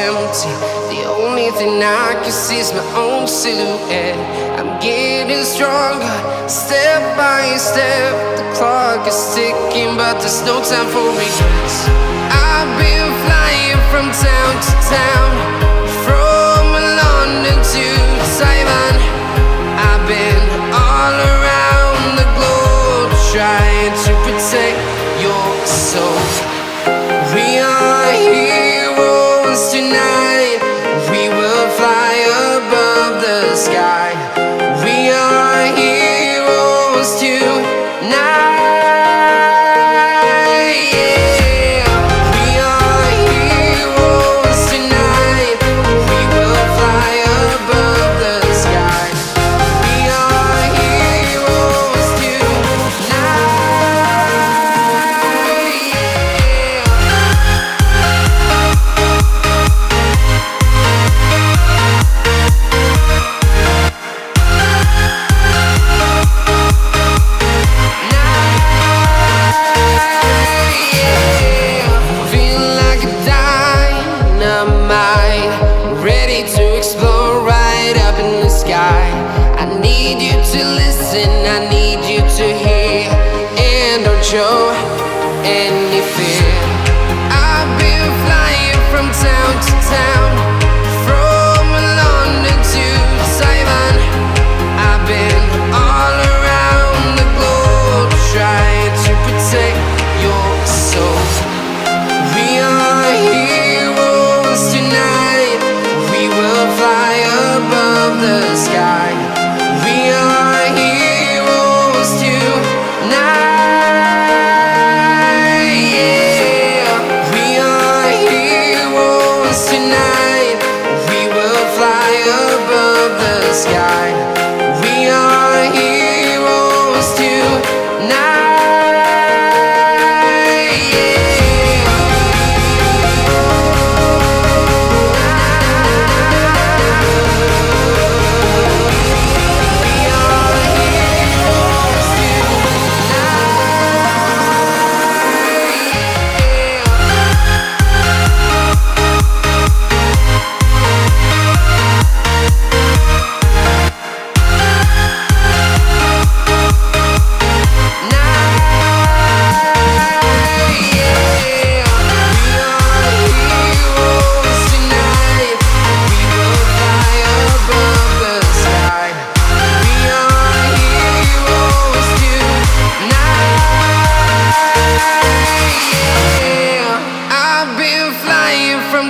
empty. The only thing I can see is my own silhouette. I'm getting stronger, step by step. The clock is ticking, but there's no time for regrets. I've been flying from town to town, from London to Taiwan. I've been all around the globe, trying to protect your soul. We are heroes tonight. We will fly above the sky. We are heroes tonight. Yeah. We are heroes tonight. We will fly above the sky. We are heroes tonight. I need you to hear and don't show any fear. I've been flying from town to town, from London to Taiwan. I've been all around the globe, trying to protect your soul. We are heroes tonight. We will fly above the sky. We are heroes tonight. Yeah. We are heroes tonight. We will fly above the sky. We are heroes tonight.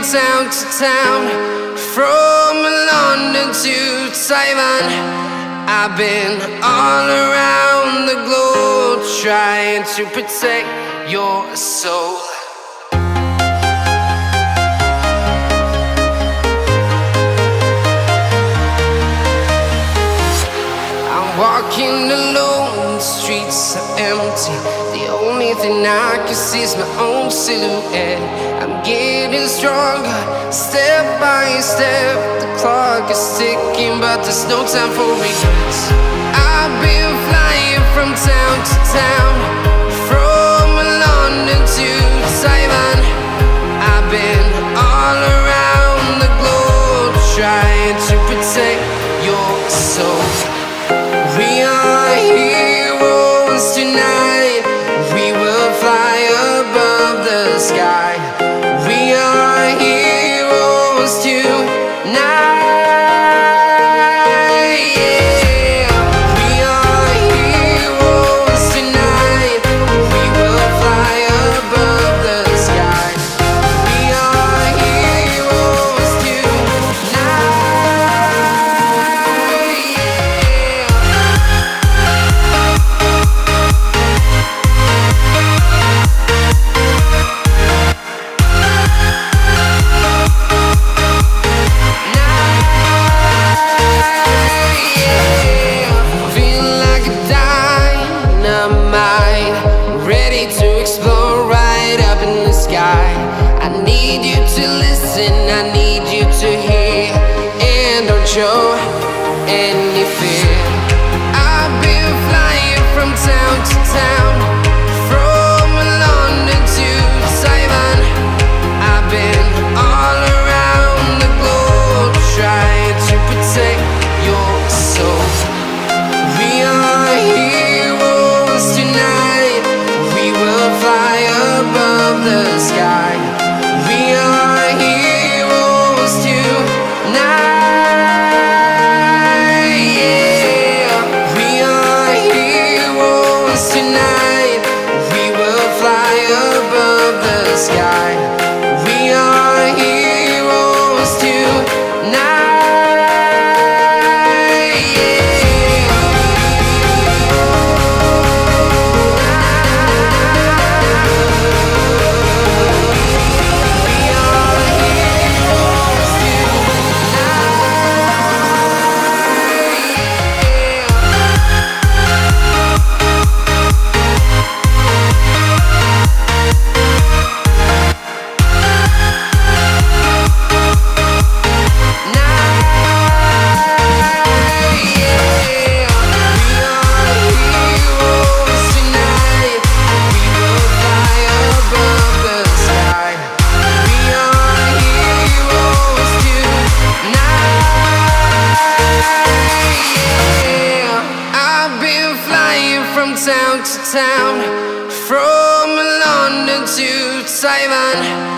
Town to town, from London to Taiwan. I've been all around the globe, trying to protect your soul. I'm walking alone, the streets are empty. The only thing I can see is my own silhouette. I'm getting stronger, step by step. The clock is ticking, but there's no time for regrets. I've been flying from town to town, from London to Taiwan. I've been all around the globe, trying to protect your soul. We are heroes tonight. We will fly above the sky. We are heroes tonight. Yeah. We are heroes tonight. We will fly above the sky. We are heroes tonight. Yeah. town to town, from London to Taiwan.